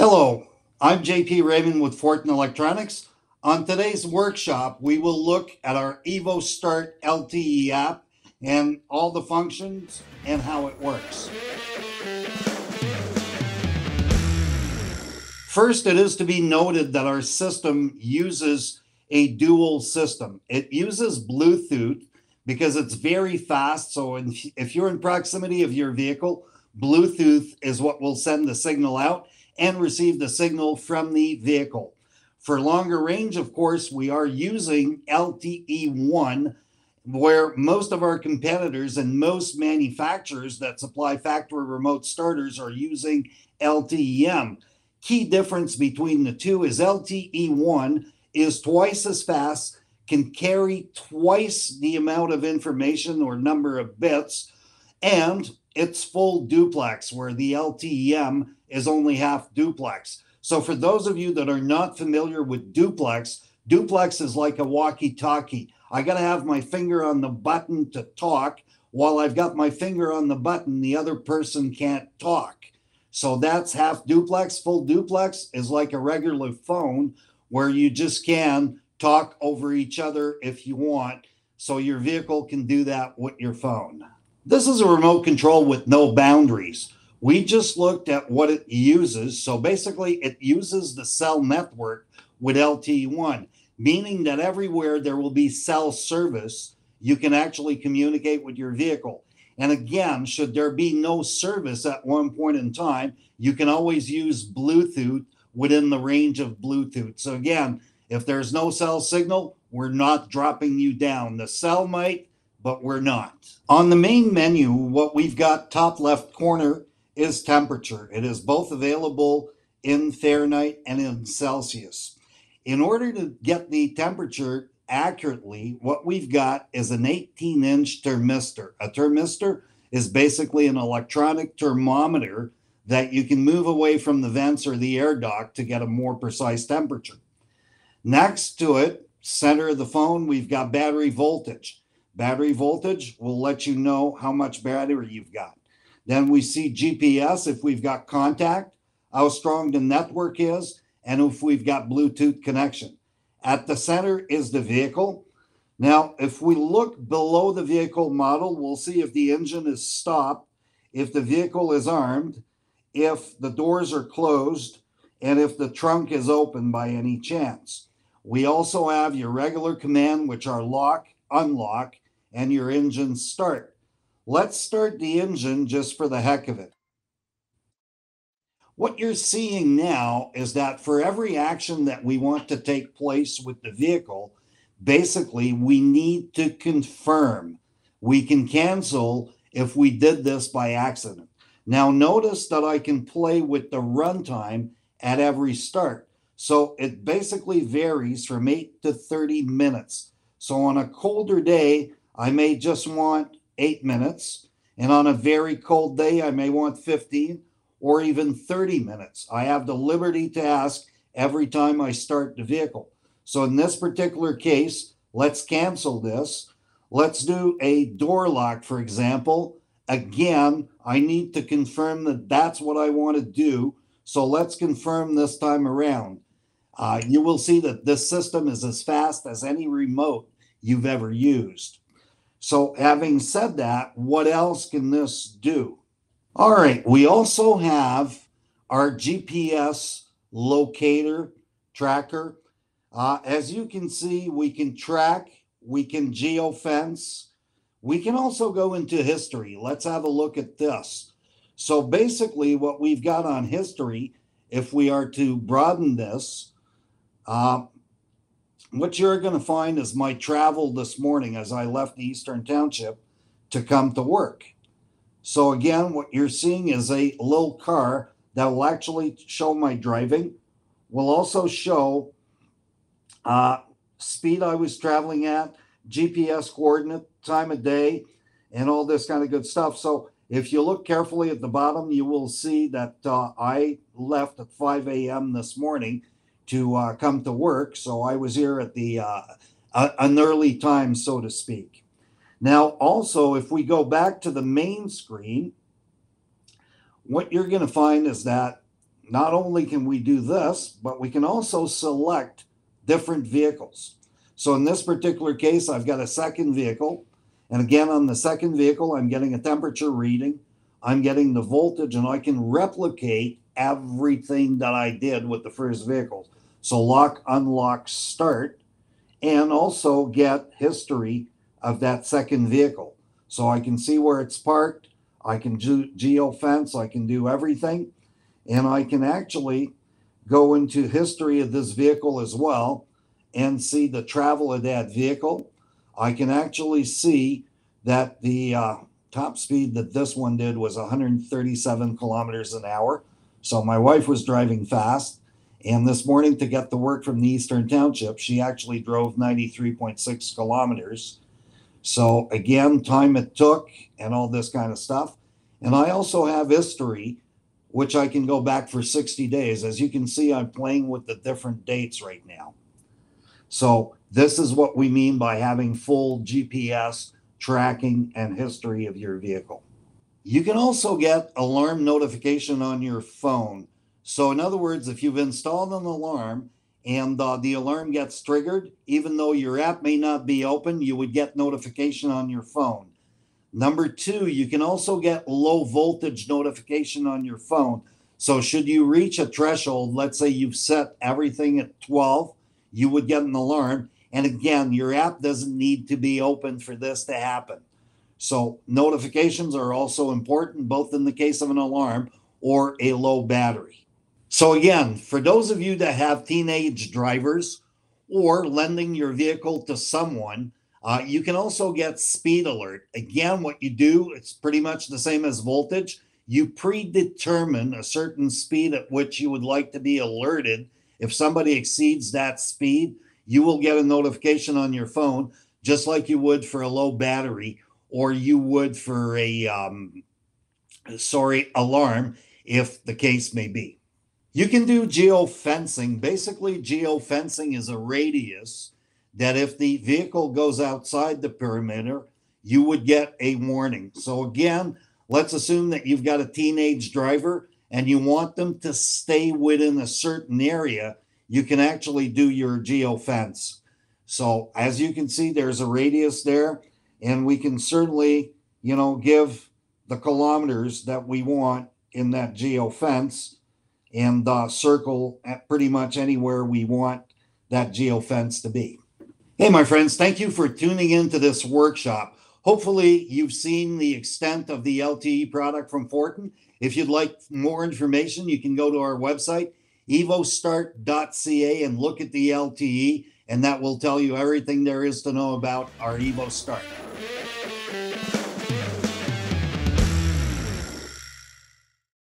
Hello, I'm JP Raymond with Fortin Electronics. On today's workshop, we will look at our EVOSTART LTE app and all the functions and how it works. First, it is to be noted that our system uses a dual system. It uses Bluetooth because it's very fast. So if you're in proximity of your vehicle, Bluetooth is what will send the signal out and receive the signal from the vehicle. For longer range, of course, we are using LTE-1, where most of our competitors and most manufacturers that supply factory remote starters are using LTE-M. Key difference between the two is LTE-1 is twice as fast, can carry twice the amount of information or number of bits, and it's full duplex, where the LTE-M is only half duplex. So for those of you that are not familiar with duplex, duplex is like a walkie-talkie. I got to have my finger on the button to talk. While I've got my finger on the button, the other person can't talk. So that's half duplex. Full duplex is like a regular phone where you just can talk over each other if you want. So your vehicle can do that with your phone. This is a remote control with no boundaries. We just looked at what it uses. So basically it uses the cell network with LTE-1, meaning that everywhere there will be cell service, you can actually communicate with your vehicle. And again, should there be no service at one point in time, you can always use Bluetooth within the range of Bluetooth. So again, if there's no cell signal, we're not dropping you down. The cell might, but we're not. On the main menu, what we've got top left corner is temperature. It is both available in Fahrenheit and in Celsius. In order to get the temperature accurately, what we've got is an 18-inch thermistor. A thermistor is basically an electronic thermometer that you can move away from the vents or the air duct to get a more precise temperature. Next to it, center of the phone, we've got battery voltage. Battery voltage will let you know how much battery you've got. Then we see GPS, if we've got contact, how strong the network is, and if we've got Bluetooth connection. At the center is the vehicle. Now, if we look below the vehicle model, we'll see if the engine is stopped, if the vehicle is armed, if the doors are closed, and if the trunk is open by any chance. We also have your regular command, which are lock, unlock, and your engine start. Let's start the engine just for the heck of it. What you're seeing now is that for every action that we want to take place with the vehicle, basically we need to confirm. We can cancel if we did this by accident. Now notice that I can play with the runtime at every start. So it basically varies from 8 to 30 minutes. So on a colder day, I may just want 8 minutes. And on a very cold day, I may want 15 or even 30 minutes. I have the liberty to ask every time I start the vehicle. So in this particular case, let's cancel this. Let's do a door lock, for example. Again, I need to confirm that that's what I want to do. So let's confirm this time around. You will see that this system is as fast as any remote you've ever used. So having said that, what else can this do? All right, we also have our GPS locator tracker. As you can see, we can track, we can geofence. We can also go into history. Let's have a look at this. So basically what we've got on history, if we are to broaden this, what you're going to find is my travel this morning as I left the Eastern Township to come to work. So again, what you're seeing is a little car that will actually show my driving. Will also show speed I was traveling at, GPS coordinate, time of day, and all this kind of good stuff. So if you look carefully at the bottom, you will see that I left at 5 a.m. this morning to come to work. So I was here at the an early time, so to speak. Now, also, if we go back to the main screen, what you're going to find is that not only can we do this, but we can also select different vehicles. So in this particular case, I've got a second vehicle. And again, on the second vehicle, I'm getting a temperature reading. I'm getting the voltage, and I can replicate everything that I did with the first vehicle. So lock, unlock, start, and also get history of that second vehicle. So I can see where it's parked. I can do geofence. I can do everything. And I can actually go into history of this vehicle as well and see the travel of that vehicle. I can actually see that the top speed that this one did was 137 kilometers an hour. So my wife was driving fast. And this morning, to get to work from the Eastern Township, she actually drove 93.6 kilometers. So again, time it took and all this kind of stuff. And I also have history, which I can go back for 60 days. As you can see, I'm playing with the different dates right now. So this is what we mean by having full GPS tracking and history of your vehicle. You can also get alarm notification on your phone. So in other words, if you've installed an alarm and the alarm gets triggered, even though your app may not be open, you would get notification on your phone. Number two, you can also get low voltage notification on your phone. So should you reach a threshold, let's say you've set everything at 12, you would get an alarm. And again, your app doesn't need to be open for this to happen. So notifications are also important, both in the case of an alarm or a low battery. So again, for those of you that have teenage drivers or lending your vehicle to someone, you can also get speed alert. Again, what you do, it's pretty much the same as voltage. You predetermine a certain speed at which you would like to be alerted. If somebody exceeds that speed, you will get a notification on your phone, just like you would for a low battery, or you would for a alarm, if the case may be. You can do geofencing. Basically, geofencing is a radius that if the vehicle goes outside the perimeter, you would get a warning. So again, let's assume that you've got a teenage driver and you want them to stay within a certain area. You can actually do your geofence. So as you can see, there's a radius there, and we can certainly, give the kilometers that we want in that geofence and circle at pretty much anywhere we want that geofence to be. Hey, my friends, thank you for tuning into this workshop. Hopefully, you've seen the extent of the LTE product from Fortin. If you'd like more information, you can go to our website, EVOSTART.ca, and look at the LTE, and that will tell you everything there is to know about our EVOSTART.